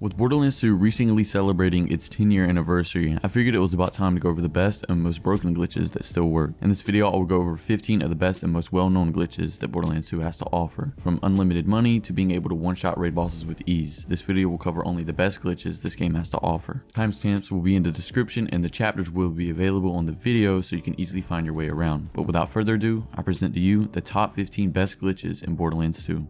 With Borderlands 2 recently celebrating its 10-year anniversary, I figured it was about time to go over the best and most broken glitches that still work. In this video, I will go over 15 of the best and most well-known glitches that Borderlands 2 has to offer, from unlimited money to being able to one-shot raid bosses with ease. This video will cover only the best glitches this game has to offer. Timestamps will be in the description and the chapters will be available on the video so you can easily find your way around. But without further ado, I present to you the top 15 best glitches in Borderlands 2.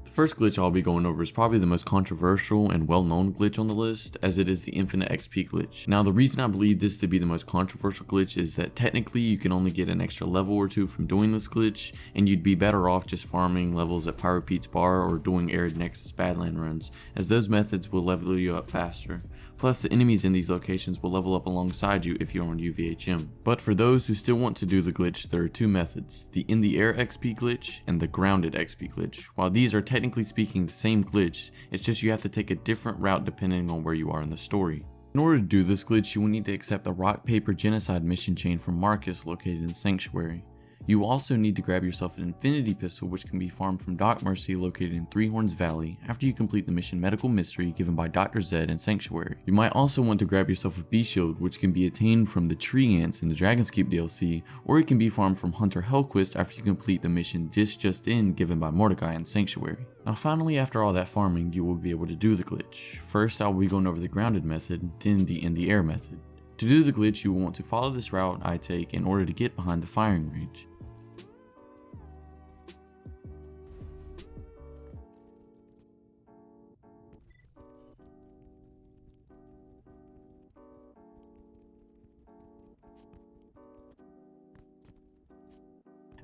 The first glitch I'll be going over is probably the most controversial and well-known glitch on the list, as it is the infinite XP glitch. Now, the reason I believe this to be the most controversial glitch is that technically you can only get an extra level or two from doing this glitch, and you'd be better off just farming levels at Pyro Pete's bar or doing Arid Nexus Badland runs, as those methods will level you up faster. Plus, the enemies in these locations will level up alongside you if you're on UVHM. But for those who still want to do the glitch, there are two methods, the in the air XP glitch and the grounded XP glitch. While these are technically speaking the same glitch, it's just you have to take a different route depending on where you are in the story. In order to do this glitch, you will need to accept the rock paper genocide mission chain from Marcus located in Sanctuary. You also need to grab yourself an infinity pistol which can be farmed from Doc Mercy located in Three Horns Valley after you complete the mission Medical Mystery given by Dr. Zed in Sanctuary. You might also want to grab yourself a B-Shield which can be attained from the Tree Ants in the Dragonscape DLC, or it can be farmed from Hunter Hellquist after you complete the mission Just In given by Mordecai in Sanctuary. Now finally, after all that farming, you will be able to do the glitch. First, I will be going over the grounded method, then the in the air method. To do the glitch, you will want to follow this route I take in order to get behind the firing range.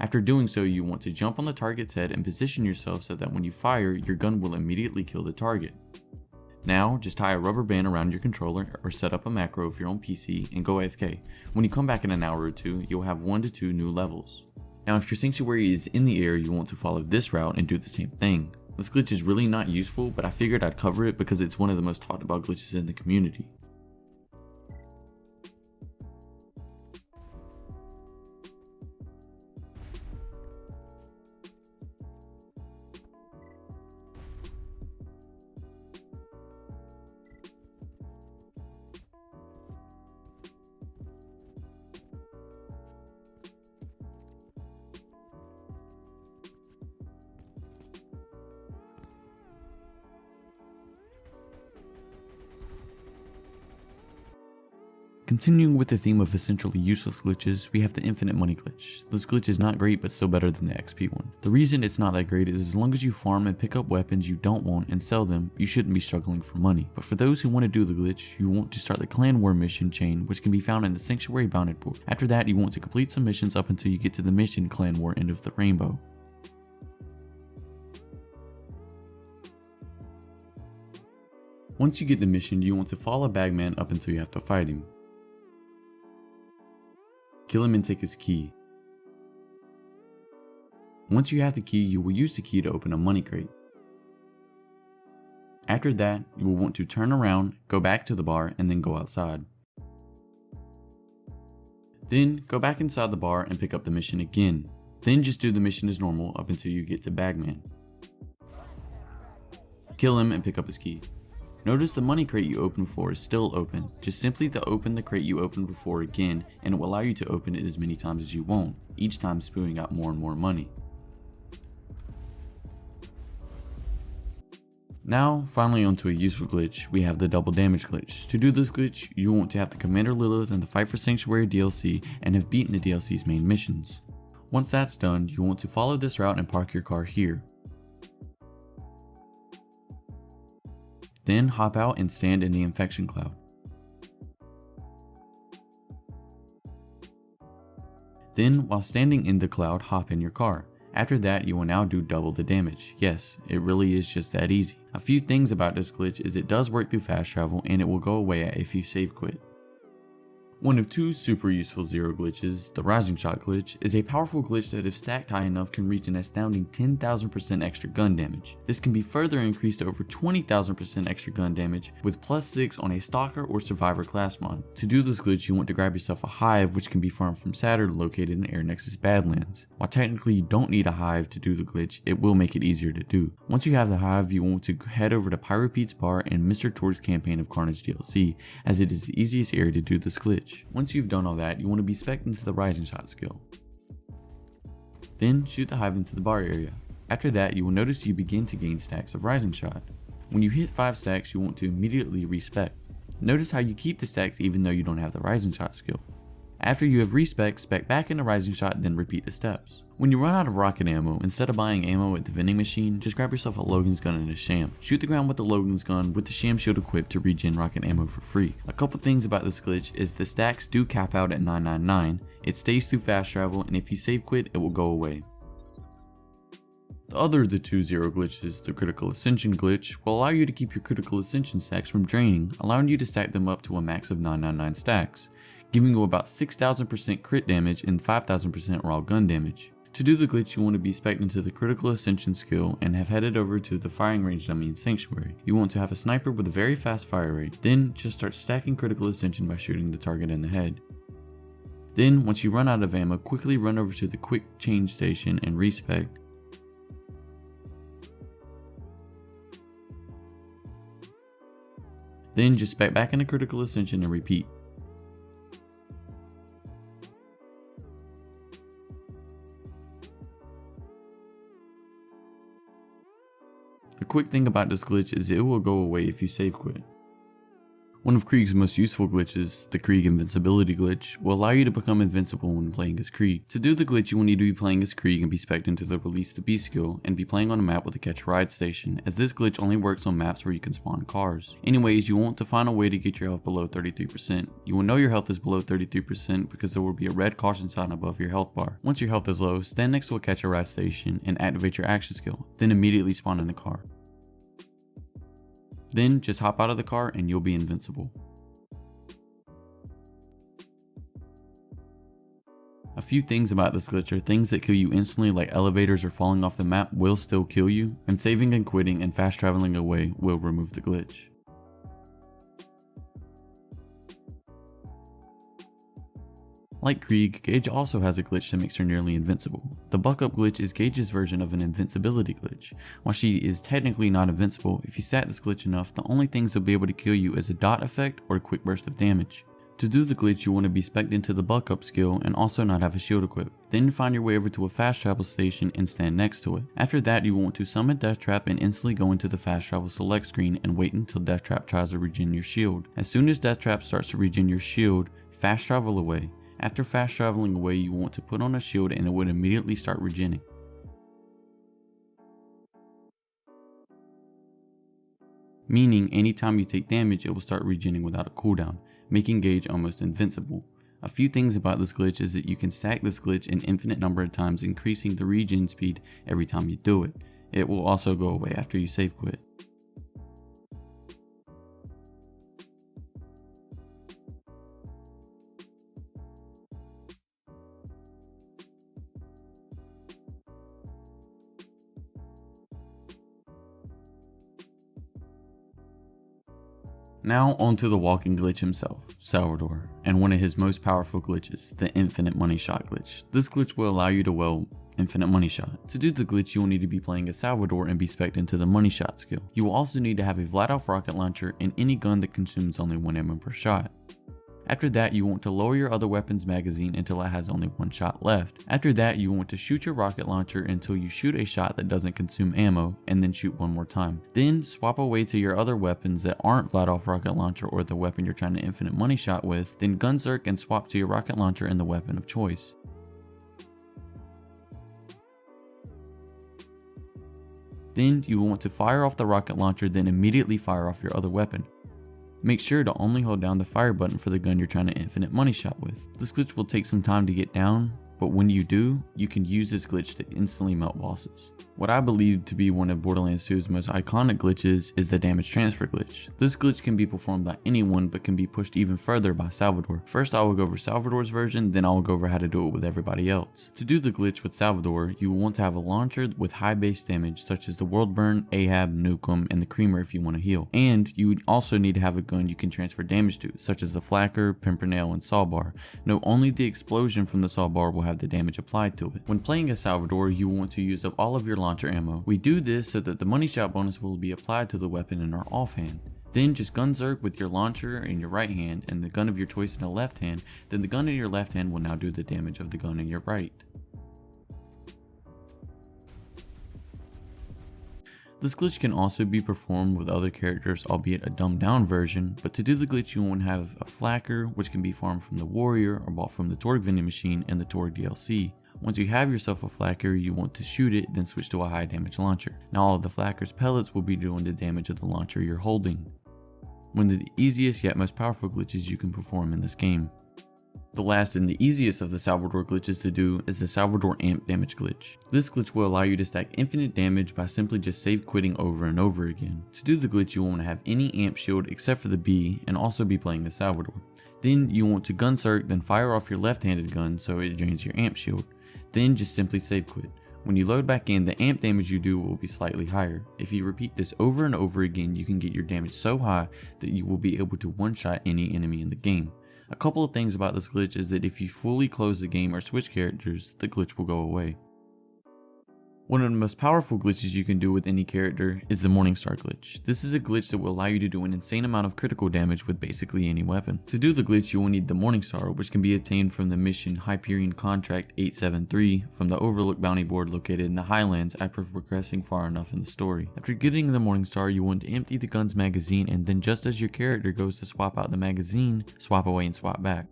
After doing so, you want to jump on the target's head and position yourself so that when you fire, your gun will immediately kill the target. Now, just tie a rubber band around your controller or set up a macro if you're on PC and go AFK. When you come back in an hour or two, you'll have 1 to 2 new levels. Now, if your sanctuary is in the air, you want to follow this route and do the same thing. This glitch is really not useful, but I figured I'd cover it because it's one of the most talked about glitches in the community. Continuing with the theme of essentially useless glitches, we have the infinite money glitch. This glitch is not great but still better than the XP one. The reason it's not that great is as long as you farm and pick up weapons you don't want and sell them, you shouldn't be struggling for money. But for those who want to do the glitch, you want to start the clan war mission chain, which can be found in the Sanctuary Bounded Pool. After that, you want to complete some missions up until you get to the mission clan war end of the rainbow. Once you get the mission, you want to follow Bagman up until you have to fight him. Kill him and take his key. Once you have the key, you will use the key to open a money crate. After that, you will want to turn around, go back to the bar, and then go outside. Then, go back inside the bar and pick up the mission again. Then just do the mission as normal up until you get to Bagman. Kill him and pick up his key. Notice the money crate you opened before is still open. Just simply to open the crate you opened before again, and it will allow you to open it as many times as you want, each time spewing out more and more money. Now, finally onto a useful glitch, we have the double damage glitch. To do this glitch, you want to have the Commander Lilith and the Fight for Sanctuary DLC and have beaten the DLC's main missions. Once that's done, you want to follow this route and park your car here. Then hop out and stand in the infection cloud. Then, while standing in the cloud, hop in your car. After that, you will now do double the damage. Yes, it really is just that easy. A few things about this glitch is it does work through fast travel and it will go away if you save quit. One of two super useful zero glitches, the Rising Shot glitch, is a powerful glitch that if stacked high enough can reach an astounding 10,000% extra gun damage. This can be further increased to over 20,000% extra gun damage with +6 on a Stalker or Survivor class mod. To do this glitch, you want to grab yourself a hive which can be farmed from Saturn located in Air Nexus Badlands. While technically you don't need a hive to do the glitch, it will make it easier to do. Once you have the hive, you want to head over to Pyro Pete's bar and Mr. Torch's Campaign of Carnage DLC, as it is the easiest area to do this glitch. Once you've done all that, you want to be spec'd into the Rising Shot skill. Then shoot the hive into the bar area. After that, you will notice you begin to gain stacks of Rising Shot. When you hit 5 stacks, you want to immediately respec. Notice how you keep the stacks even though you don't have the Rising Shot skill. After you have respec, spec back into Rising Shot, then repeat the steps. When you run out of rocket ammo, instead of buying ammo at the vending machine, just grab yourself a Logan's gun and a sham. Shoot the ground with the Logan's gun with the sham shield equipped to regen rocket ammo for free. A couple things about this glitch is the stacks do cap out at 999, it stays through fast travel, and if you save quit, it will go away. The other of the two zero glitches, the Critical Ascension glitch, will allow you to keep your Critical Ascension stacks from draining, allowing you to stack them up to a max of 999 stacks, giving you about 6,000% crit damage and 5,000% raw gun damage. To do the glitch, you want to be spec'd into the Critical Ascension skill and have headed over to the firing range dummy in Sanctuary. You want to have a sniper with a very fast fire rate, then just start stacking Critical Ascension by shooting the target in the head. Then, once you run out of ammo, quickly run over to the quick change station and respec. Then just spec back into Critical Ascension and repeat. A quick thing about this glitch is it will go away if you save quit. One of Krieg's most useful glitches, the Krieg Invincibility glitch, will allow you to become invincible when playing as Krieg. To do the glitch, you will need to be playing as Krieg and be spec'd into the Release the Beast skill and be playing on a map with a catch a ride station, as this glitch only works on maps where you can spawn cars. Anyways, you want to find a way to get your health below 33%. You will know your health is below 33% because there will be a red caution sign above your health bar. Once your health is low, stand next to a catch a ride station and activate your action skill, then immediately spawn in the car. Then just hop out of the car and you'll be invincible. A few things about this glitch are things that kill you instantly, like elevators or falling off the map will still kill you, and saving and quitting and fast traveling away will remove the glitch. Like Krieg, Gage also has a glitch that makes her nearly invincible. The Buck Up glitch is Gage's version of an invincibility glitch. While she is technically not invincible, if you stack this glitch enough, the only things that will be able to kill you is a dot effect or a quick burst of damage. To do the glitch, you want to be spec'd into the Buck Up skill and also not have a shield equipped. Then find your way over to a fast travel station and stand next to it. After that, you want to summon Death Trap and instantly go into the fast travel select screen and wait until Death Trap tries to regen your shield. As soon as Death Trap starts to regen your shield, fast travel away. After fast traveling away, you want to put on a shield and it would immediately start regenning. Meaning anytime you take damage, it will start regenning without a cooldown, making Gage almost invincible. A few things about this glitch is that you can stack this glitch an infinite number of times, increasing the regen speed every time you do it. It will also go away after you save quit. Now onto the walking glitch himself, Salvador, and one of his most powerful glitches, the Infinite Money Shot glitch. This glitch will allow you to, well, infinite money shot. To do the glitch, you will need to be playing as Salvador and be spec'd into the money shot skill. You will also need to have a Vladoff rocket launcher and any gun that consumes only 1 ammo per shot. After that, you want to lower your other weapon's magazine until it has only 1 shot left. After that, you want to shoot your rocket launcher until you shoot a shot that doesn't consume ammo, and then shoot 1 more time. Then swap away to your other weapons that aren't Vladoff rocket launcher or the weapon you're trying to infinite money shot with, then gun zerk and swap to your rocket launcher and the weapon of choice. Then you want to fire off the rocket launcher, then immediately fire off your other weapon. Make sure to only hold down the fire button for the gun you're trying to infinite money shot with. This glitch will take some time to get down, but when you do, you can use this glitch to instantly melt bosses. What I believe to be one of Borderlands 2's most iconic glitches is the damage transfer glitch. This glitch can be performed by anyone but can be pushed even further by Salvador. First I will go over Salvador's version, then I will go over how to do it with everybody else. To do the glitch with Salvador, you will want to have a launcher with high base damage such as the World Burn, Ahab, Nukem, and the Creamer if you want to heal. And you would also need to have a gun you can transfer damage to, such as the Flacker, Pimpernel, and Sawbar. Note only the explosion from the Sawbar will have the damage applied to it. When playing as Salvador, you will want to use up all of your launcher ammo. We do this so that the money shot bonus will be applied to the weapon in our offhand. Then just gun zerk with your launcher in your right hand and the gun of your choice in the left hand, then the gun in your left hand will now do the damage of the gun in your right. This glitch can also be performed with other characters, albeit a dumbed down version, but to do the glitch you want to have a Flacker, which can be farmed from the Warrior or bought from the Torgue vending machine and the Torgue DLC. Once you have yourself a Flacker, you want to shoot it, then switch to a high damage launcher. Now all of the Flacker's pellets will be doing the damage of the launcher you're holding. One of the easiest yet most powerful glitches you can perform in this game. The last and the easiest of the Salvador glitches to do is the Salvador amp damage glitch. This glitch will allow you to stack infinite damage by simply just save quitting over and over again. To do the glitch you want to have any amp shield except for the B and also be playing as Salvador. Then you want to gun zerk, then fire off your left-handed gun so it drains your amp shield. Then just simply save quit. When you load back in, the amp damage you do will be slightly higher. If you repeat this over and over again, you can get your damage so high that you will be able to one-shot any enemy in the game. A couple of things about this glitch is that if you fully close the game or switch characters, the glitch will go away. One of the most powerful glitches you can do with any character is the Morningstar Glitch. This is a glitch that will allow you to do an insane amount of critical damage with basically any weapon. To do the glitch you will need the Morningstar, which can be obtained from the mission Hyperion Contract 873 from the Overlook bounty board located in the Highlands after progressing far enough in the story. After getting the Morningstar, you want to empty the gun's magazine, and then just as your character goes to swap out the magazine, swap away and swap back.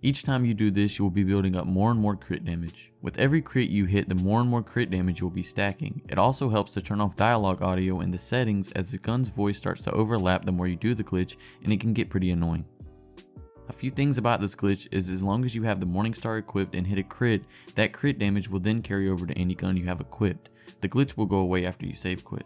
Each time you do this, you will be building up more and more crit damage. With every crit you hit, the more and more crit damage you will be stacking. It also helps to turn off dialogue audio in the settings as the gun's voice starts to overlap the more you do the glitch, and it can get pretty annoying. A few things about this glitch is as long as you have the Morningstar equipped and hit a crit, that crit damage will then carry over to any gun you have equipped. The glitch will go away after you save quit.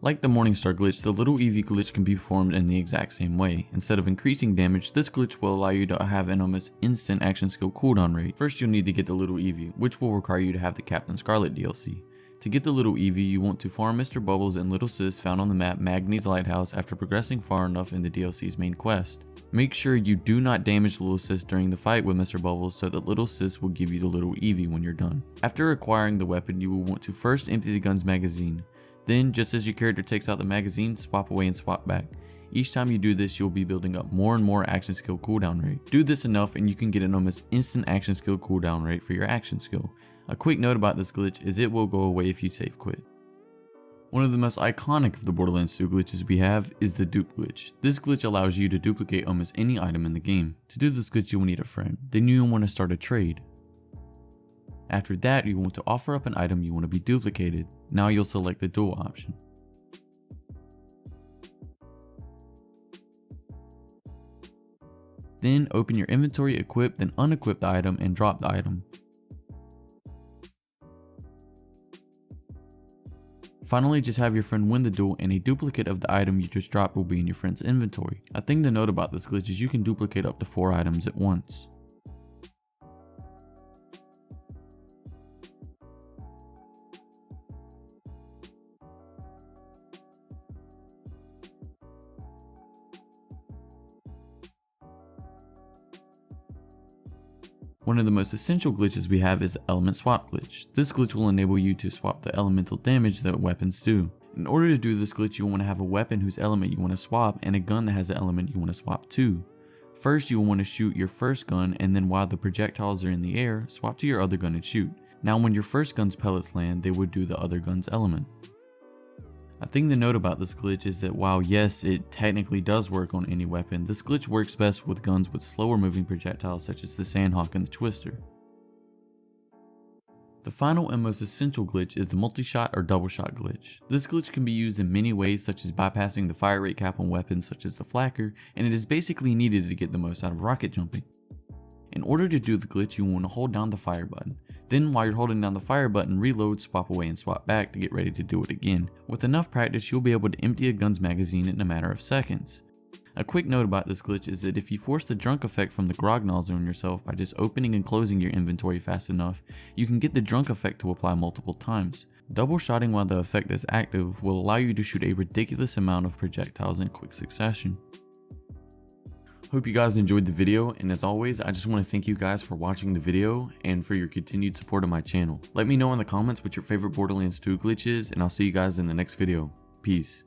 Like the Morningstar glitch, the little Evie glitch can be performed in the exact same way. Instead of increasing damage, this glitch will allow you to have an almost instant action skill cooldown rate. First you'll need to get the little Evie, which will require you to have the Captain Scarlet DLC. To get the little Evie, you want to farm Mr. Bubbles and Little Sis found on the map Magny's Lighthouse after progressing far enough in the DLC's main quest. Make sure you do not damage Little Sis during the fight with Mr. Bubbles so that Little Sis will give you the little Evie when you're done. After acquiring the weapon, you will want to first empty the gun's magazine. Then, just as your character takes out the magazine, swap away and swap back. Each time you do this, you'll be building up more and more action skill cooldown rate. Do this enough and you can get an almost instant action skill cooldown rate for your action skill. A quick note about this glitch is it will go away if you save quit. One of the most iconic of the Borderlands 2 glitches we have is the Dupe Glitch. This glitch allows you to duplicate almost any item in the game. To do this glitch you will need a friend, then you will want to start a trade. After that, you want to offer up an item you want to be duplicated. Now you'll select the duel option. Then open your inventory, equip, then unequip the item and drop the item. Finally, just have your friend win the duel and a duplicate of the item you just dropped will be in your friend's inventory. A thing to note about this glitch is you can duplicate up to 4 items at once. One of the most essential glitches we have is the element swap glitch. This glitch will enable you to swap the elemental damage that weapons do. In order to do this glitch, you want to have a weapon whose element you want to swap and a gun that has the element you want to swap to. First, you will want to shoot your first gun, and then while the projectiles are in the air, swap to your other gun and shoot. Now when your first gun's pellets land, they would do the other gun's element. A thing to note about this glitch is that while yes, it technically does work on any weapon, this glitch works best with guns with slower moving projectiles such as the Sandhawk and the Twister. The final and most essential glitch is the Multishot or Doubleshot glitch. This glitch can be used in many ways, such as bypassing the fire rate cap on weapons such as the Flacker, and it is basically needed to get the most out of rocket jumping. In order to do the glitch, you want to hold down the fire button. Then while you're holding down the fire button, reload, swap away, and swap back to get ready to do it again. With enough practice, you'll be able to empty a gun's magazine in a matter of seconds. A quick note about this glitch is that if you force the drunk effect from the grog nozzle on yourself by just opening and closing your inventory fast enough, you can get the drunk effect to apply multiple times. Double shotting while the effect is active will allow you to shoot a ridiculous amount of projectiles in quick succession. Hope you guys enjoyed the video, and as always, I just want to thank you guys for watching the video and for your continued support of my channel. Let me know in the comments what your favorite Borderlands 2 glitch is, and I'll see you guys in the next video. Peace.